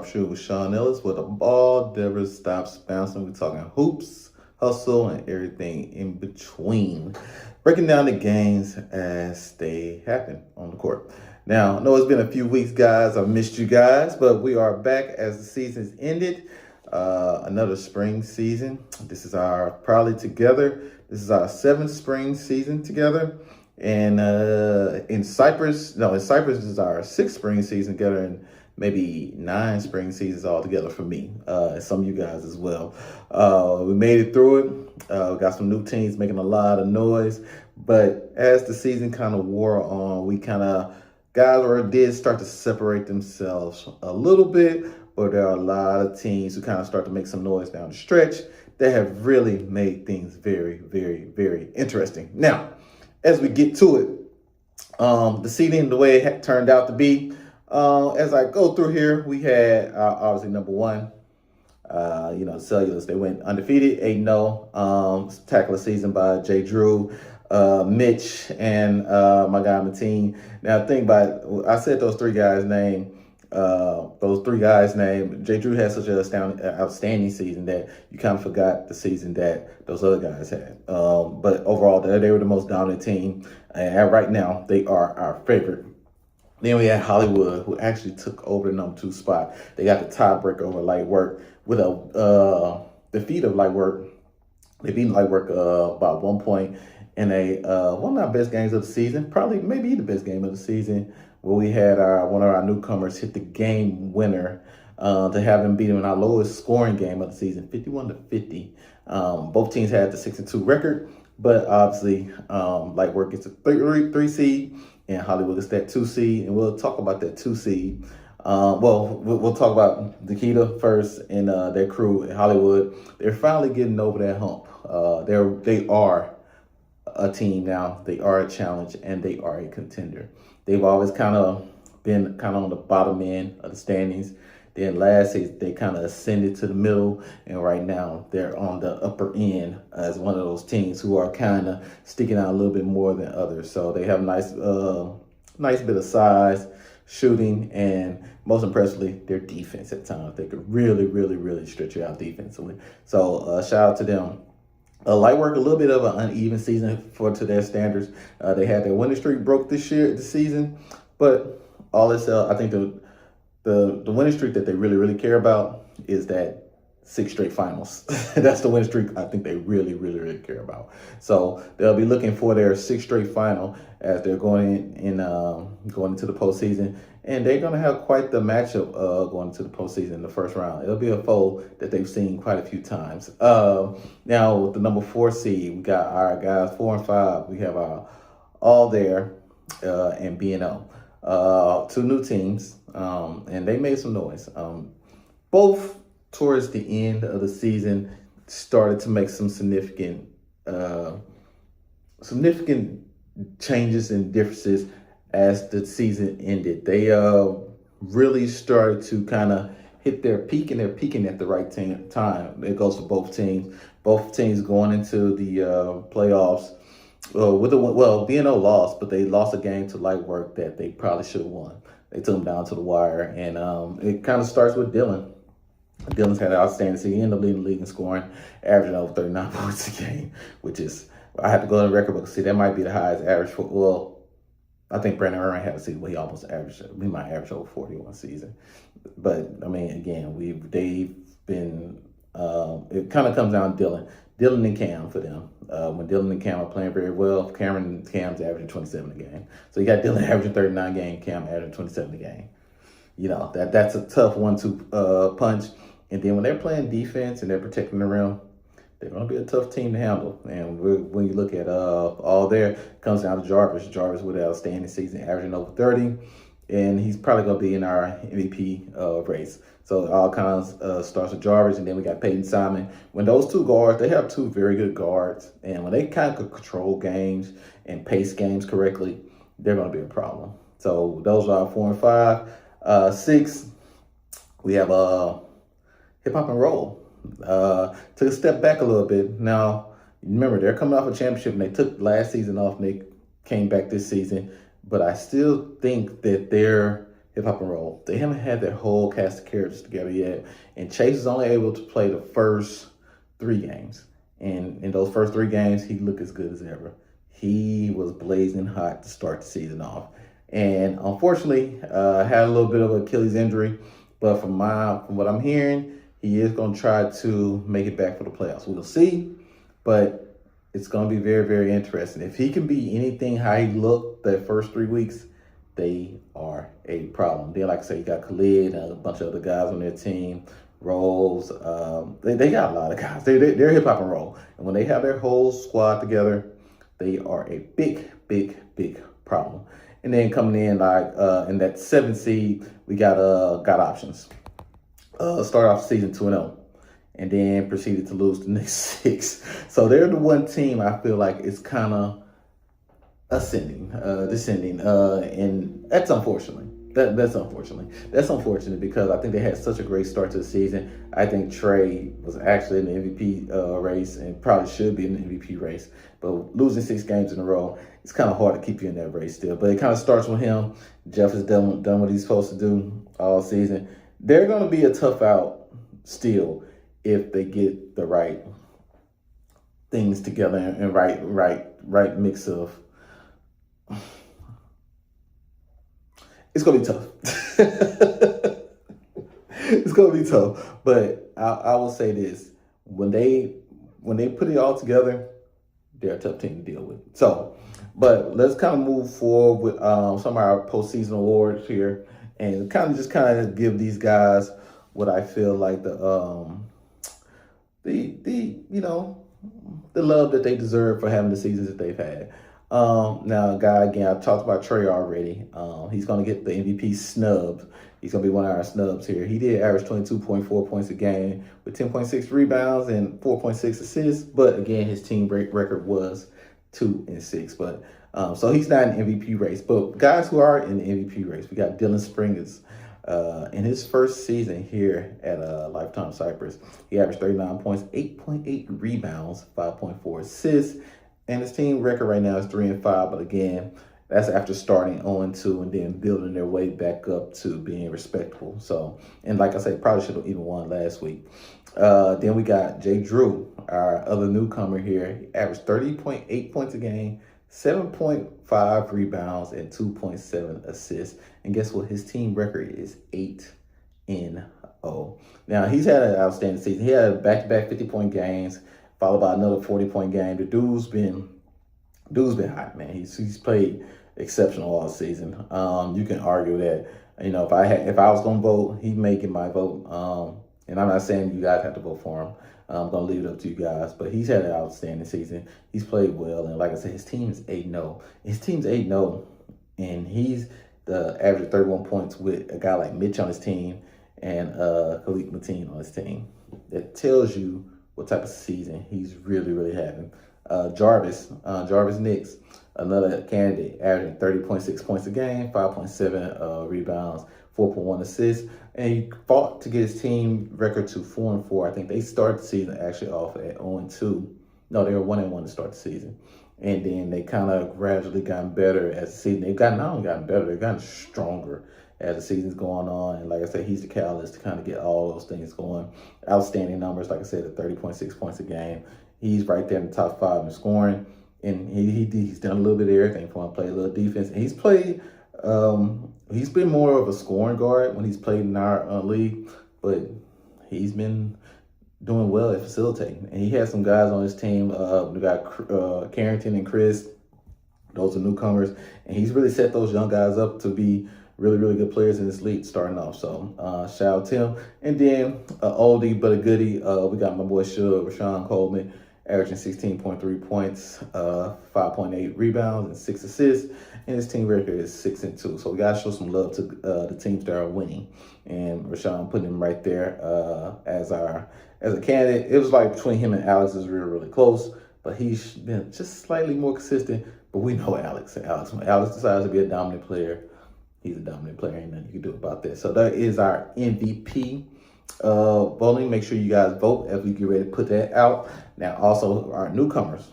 Sharpshooting with Sean Ellis, where the ball never stops bouncing. We're talking hoops, hustle, and everything in between. Breaking down the games as they happen on the court. Now, I know it's been a few weeks, guys. I've missed you guys, but we are back as the season's ended. Another spring season. This is our probably together. This is our seventh spring season together. And in Cyprus this is our sixth spring season together, and maybe 9 spring seasons altogether for me, and some of you guys as well. We made it through it. We got some new teams making a lot of noise, but as the season kind of wore on, we kind of did start to separate themselves a little bit, but there are a lot of teams who kind of start to make some noise down the stretch that have really made things very, very, very interesting. Now, as we get to it, the seeding, the way it turned out to be, as I go through here, we had obviously number one, Cellulose. They went undefeated, 8-0. Tackle season by Jay Drew, Mitch, and my guy Mateen. Now, think about it. I said those three guys' name. Jay Drew had such an outstanding season that you kind of forgot the season that those other guys had. But overall, they were the most dominant team, and right now they are our favorite. Then we had Hollywood, who actually took over the number 2 spot. They got the tiebreaker over Light Work with a defeat of Light Work. They beat Light Work about 1 point in one of our best games of the season, probably maybe the best game of the season, where we had one of our newcomers hit the game winner to have him beat him in our lowest scoring game of the season, 51-50. Both teams had the 6-2 record, but obviously Light Work gets a 3 seed and Hollywood gets that 2 seed, and we'll talk about that 2 seed. We'll talk about Nikita first and their crew in Hollywood. They're finally getting over that hump. They are a team now. They are a challenge, and they are a contender. They've always kind of been on the bottom end of the standings. Then last season, they kind of ascended to the middle, and right now they're on the upper end as one of those teams who are kind of sticking out a little bit more than others. So they have nice bit of size, shooting, and most impressively, their defense at times. They could really, really, really stretch you out defensively. So shout out to them. Light Work, a little bit of an uneven season to their standards. They had their winning streak broke this season, but all this, I think the winning streak that they really, really care about is that 6 straight finals. That's the winning streak I think they really, really, really care about. So they'll be looking for their 6th straight final as they're going into the postseason. And they're going to have quite the matchup going into the postseason in the first round. It'll be a foe that they've seen quite a few times. Now, with the number 4 seed, we got our guys 4 and 5. We have our All There and B&O. 2 new teams, and they made some noise. Both towards the end of the season started to make some significant changes and differences as the season ended. They really started to kind of hit their peak, and they're peaking at the right time. It goes for both teams. Both teams going into the playoffs. B&O lost, but they lost a game to Light Work that they probably should have won. They took them down to the wire, and it kind of starts with Dylan. Dylan's had an outstanding season. He ended up leading the league in scoring, averaging over 39 points a game, which is, I have to go to the record book to see, that might be the highest average for, I think Brandon Irving had a season where he almost averaged, we might average over 41 season. But, I mean, again, they've been, it kind of comes down to Dylan and Cam for them. When Dylan and Cam are playing very well, Cam's averaging 27 a game. So you got Dylan averaging 39 a game, Cam averaging 27 a game. You know, that's a tough 1-2 punch. And then when they're playing defense and they're protecting the rim, they're going to be a tough team to handle. And when you look at All There, it comes down to Jarvis. Jarvis with an outstanding season, averaging over 30. And he's probably going to be in our MVP race. So it all kinds starts with Jarvis, and then we got Peyton Simon. When those 2 guards, they have 2 very good guards. And when they kind of control games and pace games correctly, they're going to be a problem. So those are our 4 and 5. 6, we have Hip Hop and Roll. Took a step back a little bit. Now, remember, they're coming off a championship, and they took last season off, and they came back this season. But I still think that they're hip hop and roll. They haven't had their whole cast of characters together yet. And Chase is only able to play the first 3 games. And in those first 3 games, he looked as good as ever. He was blazing hot to start the season off. And unfortunately, had a little bit of Achilles injury. But from what I'm hearing, he is going to try to make it back for the playoffs. We'll see. But it's going to be very, very interesting. If he can be anything how he looked the first 3 weeks, they are a problem. Then, like I say, you got Khalid and a bunch of other guys on their team. Rolls. They got a lot of guys. They're hip hop and roll. And when they have their whole squad together, they are a big, big, big problem. And then coming in like in that 7th seed, we got options. Start off season 2-0. And then proceeded to lose the next 6. So they're the one team I feel like is kind of descending, and that's unfortunately. That's unfortunate because I think they had such a great start to the season. I think Trey was actually in the MVP race and probably should be in the MVP race. But losing 6 games in a row, it's kind of hard to keep you in that race still. But it kind of starts with him. Jeff has done what he's supposed to do all season. They're going to be a tough out still if they get the right things together and right mix of. It's gonna be tough. It's gonna be tough. But I will say this: when they put it all together, they're a tough team to deal with. So, but let's kind of move forward with some of our postseason awards here, and kind of give these guys what I feel like the love that they deserve for having the seasons that they've had. Now, guy, again, I talked about Trey already. He's going to get the MVP snub. He's going to be one of our snubs here. He did average 22.4 points a game with 10.6 rebounds and 4.6 assists. But again, his team record was 2-6. But so he's not in the MVP race. But guys who are in the MVP race, we got Dylan Springers. In his first season here at Lifetime Cypress, he averaged 39 points, 8.8 rebounds, 5.4 assists. And his team record right now is 3-5, but again, that's after starting 0-2 and then building their way back up to being respectable. So, and like I said, probably should have even won last week. Then we got Jay Drew, our other newcomer here. He averaged 30.8 points a game, 7.5 rebounds, and 2.7 assists. And guess what? His team record is 8-0. Now, he's had an outstanding season. He had back-to-back 50-point games, followed by another 40-point game. The dude's been hot, man. He's played exceptional all season. You can argue that, if I was gonna vote, he may get my vote. And I'm not saying you guys have to vote for him. I'm gonna leave it up to you guys. But he's had an outstanding season. He's played well, and like I said, his team is 8-0. His team's 8-0, and he's the average 31 points with a guy like Mitch on his team and Khalid Mateen on his team. That tells you what type of season he's really, really having. Jarvis Nix, another candidate, averaging 30.6 points a game, 5.7 rebounds, 4.1 assists, and he fought to get his team record to 4-4. I think they started the season actually off at 0-2. No, they were 1-1 to start the season. And then they kind of gradually gotten better as the season. They've not only gotten better, they've gotten stronger as the season's going on. And like I said, he's the catalyst to kind of get all those things going. Outstanding numbers, like I said, at 30.6 points a game. He's right there in the top 5 in scoring. And he's done a little bit of everything for him, played a little defense. And he's played, he's been more of a scoring guard when he's played in our league. But he's been doing well at facilitating. And he had some guys on his team. We got Carrington and Chris. Those are newcomers. And he's really set those young guys up to be really, really good players in this league starting off. So shout out to him. And then oldie but a goodie, we got my boy Shuan Coleman, averaging 16.3 points, 5.8 rebounds, and 6 assists. And his team record is 6-2. So we got to show some love to the teams that are winning. And Rashawn putting him right there as a candidate. It was like between him and Alex is really, really close. But he's been just slightly more consistent. But we know Alex. When Alex decides to be a dominant player, he's a dominant player. Ain't nothing you can do about that. So that is our MVP voting. Make sure you guys vote as we get ready to put that out. Now, also our newcomers.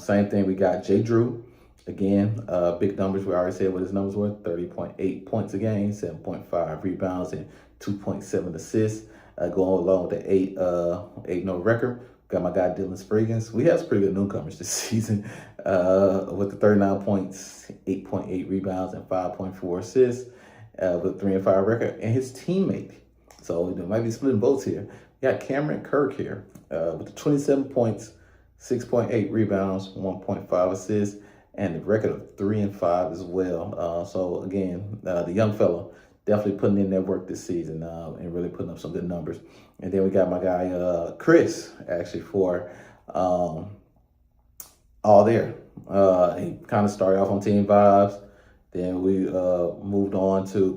Same thing. We got Jay Drew. Again, big numbers. We already said what his numbers were: 30.8 points a game, 7.5 rebounds, and 2.7 assists. Going along with the 8-0 record. Got my guy Dylan Spriggins. We have some pretty good newcomers this season with the 39 points, 8.8 rebounds, and 5.4 assists with a 3-5 record. And his teammate, so there might be splitting votes here. We got Cameron Kirk here with the 27 points, 6.8 rebounds, 1.5 assists, and the record of 3-5 as well. So again, the young fella definitely putting in that work this season and really putting up some good numbers. And then we got my guy Chris actually for all there. He kind of started off on Team Vibes. Then we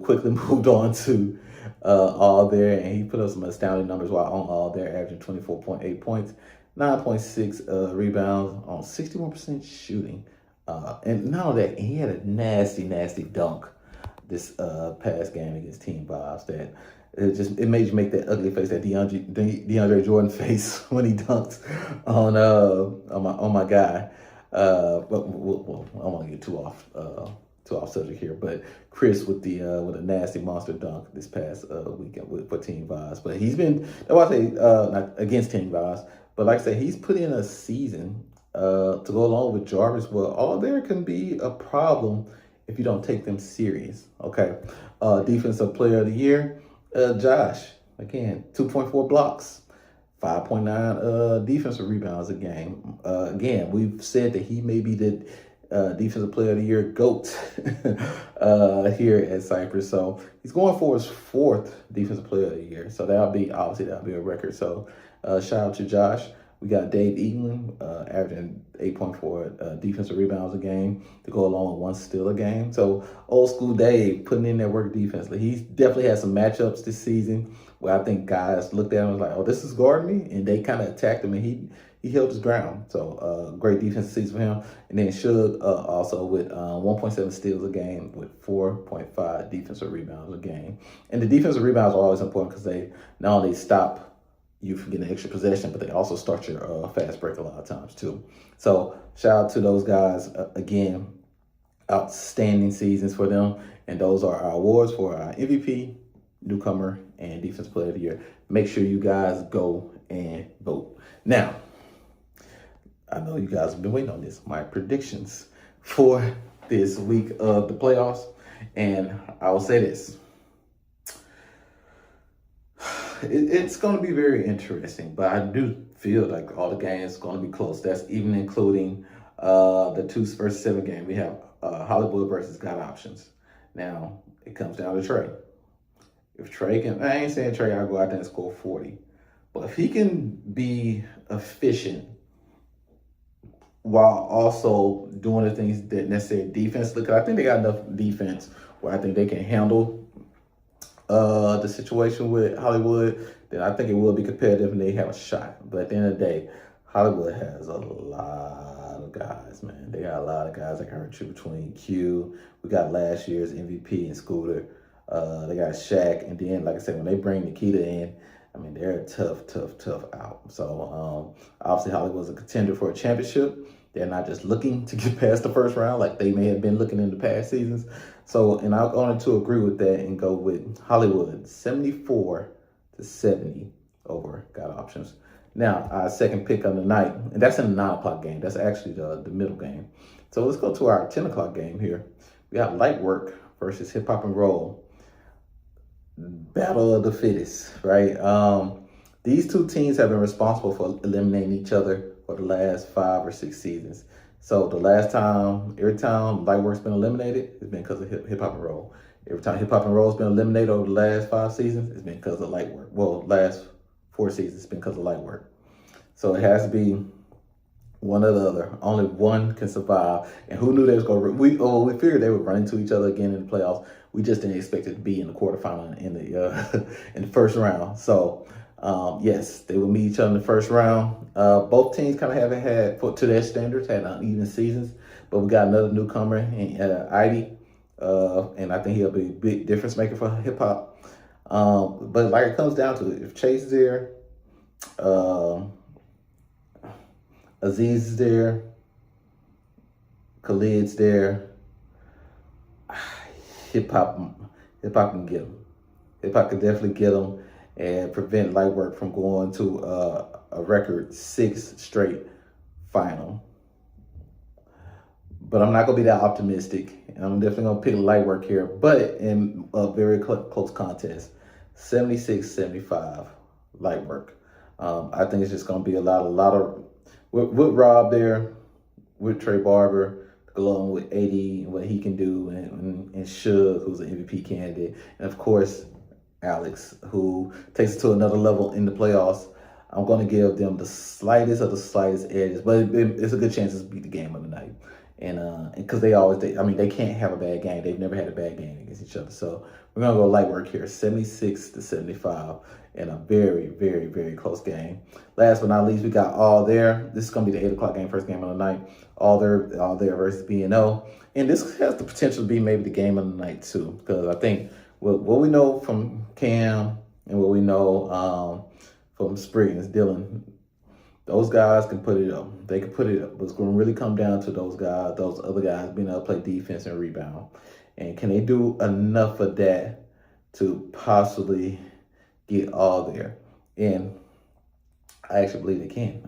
quickly moved on to all there, and he put up some astounding numbers while on all there, averaging 24.8 points, 9.6 rebounds on 61% shooting. And not only that, he had a nasty dunk this past game against Team Vibes that it made you make that ugly face, that DeAndre Jordan face when he dunked on my guy. But I don't want to get too off subject here. But Chris with a nasty monster dunk this past weekend for Team Vibes. But he's been, that's why I say not against Team Vibes, but like I said, he's put in a season to go along with Jarvis. Well, all there can be a problem if you don't take them serious. Okay. Defensive Player of the Year, Josh. Again, 2.4 blocks, 5.9 defensive rebounds a game. Again, we've said that he may be the Defensive Player of the Year GOAT here at Cypress. So he's going for his 4th Defensive Player of the Year. So that'll be a record. So shout out to Josh. We got Dave Eaton averaging 8.4 defensive rebounds a game to go along with 1 steal a game. So old school Dave putting in that work defensively. He's definitely had some matchups this season where I think guys looked at him and was like, oh, this is guarding me. And they kind of attacked him, and he held his ground. So great defensive season for him. And then Shug also with 1.7 steals a game with 4.5 defensive rebounds a game. And the defensive rebounds are always important because they not only stop you from getting an extra possession, but they also start your fast break a lot of times too. So shout out to those guys. Again, outstanding seasons for them. And those are our awards for our MVP, newcomer, and Defensive Player of the Year. Make sure you guys go and vote. Now, I know you guys have been waiting on this. My predictions for this week of the playoffs. And I will say this. It's going to be very interesting, but I do feel like all the games are going to be close. That's even including the 2 versus 7 game. We have Hollywood versus God Options. Now, it comes down to Trey. If Trey can, I ain't saying Trey, I'll go out there and score 40. But if he can be efficient while also doing the things that necessary defensively, because I think they got enough defense where I think they can handle the situation with Hollywood, then I think it will be competitive and they have a shot. But at the end of the day, Hollywood has a lot of guys, man. They got a lot of guys that can hurt you between Q. We got last year's MVP and Scooter. They got Shaq. And then, like I said, when they bring Nikita in, I mean, they're a tough out. So, obviously, Hollywood's a contender for a championship. They're not just looking to get past the first round like they may have been looking in the past seasons. So, and I'm going to agree with that and go with Hollywood 74-70 over God Options. Now, our second pick of the night, and that's in the 9 o'clock game. That's actually the middle game. So let's go to our 10 o'clock game here. We got Light Work versus Hip Hop and Roll. Battle of the fittest, right? These two teams have been responsible for eliminating each other for the last 5 or 6 seasons. So every time Light Work's been eliminated, it's been because of Hip Hop and Roll. Every time Hip Hop and Roll's been eliminated over the last 5 seasons, it's been because of Light Work. Well, last 4 seasons, it's been because of Light Work. So it has to be one or the other. Only one can survive. And who knew they was going to... We figured they would run into each other again in the playoffs. We just didn't expect it to be in the quarterfinal in the first round. So, yes, they will meet each other in the first round. Both teams kind of haven't had, to their standards, had uneven seasons. But we got another newcomer in Ivy. And I think he'll be a big difference maker for hip-hop. But like it comes down to it, if Chase is there, Aziz is there, Khalid's there. Hip hop can get him. Hip hop can definitely get him and prevent light work from going to a record 6 straight final. But I'm not gonna be that optimistic. I'm definitely gonna pick light work here, but in a very close contest, 76-75 light work. I think it's just gonna be a lot of with Rob there, with Trey Barber, along with AD and what he can do, and Shug, who's an MVP candidate, and of course Alex, who takes it to another level in the playoffs. I'm going to give them the slightest of the slightest edges, but it's a good chance to beat the game of the night. And because they can't have a bad game. They've never had a bad game against each other. So we're going to go light work here, 76-75 in a very, very, very close game. Last but not least, we got All There. This is going to be the 8 o'clock game, first game of the night. All There versus B&O. And this has the potential to be maybe the game of the night too, because I think what we know from Cam and what we know from Spriggins, Dylan, those guys can put it up. They can put it up. But it's going to really come down to those other guys being able to play defense and rebound. And can they do enough of that to possibly get All There? And I actually believe they can.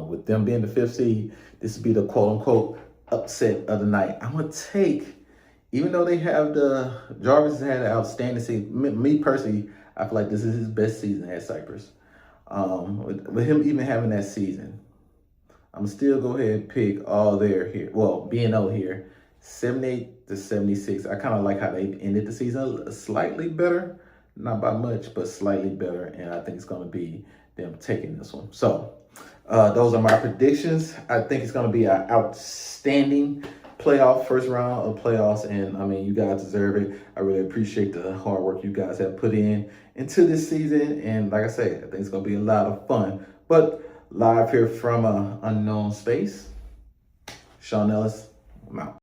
With them being the 5th seed, this would be the quote-unquote upset of the night. I'm going to take, even though they have Jarvis has had an outstanding season. Me personally, I feel like this is his best season at Cypress. With him even having that season, I'm still go ahead and pick All There here. Well, B&O here, 78-76. I kind of like how they ended the season slightly better, not by much, but slightly better. And I think it's going to be them taking this one. So those are my predictions. I think it's going to be an outstanding first round of playoffs, and I mean, you guys deserve it. I really appreciate the hard work you guys have put into this season, and like I said, I think it's gonna be a lot of fun. But live here from unknown space, Shuan Ellis, I'm out.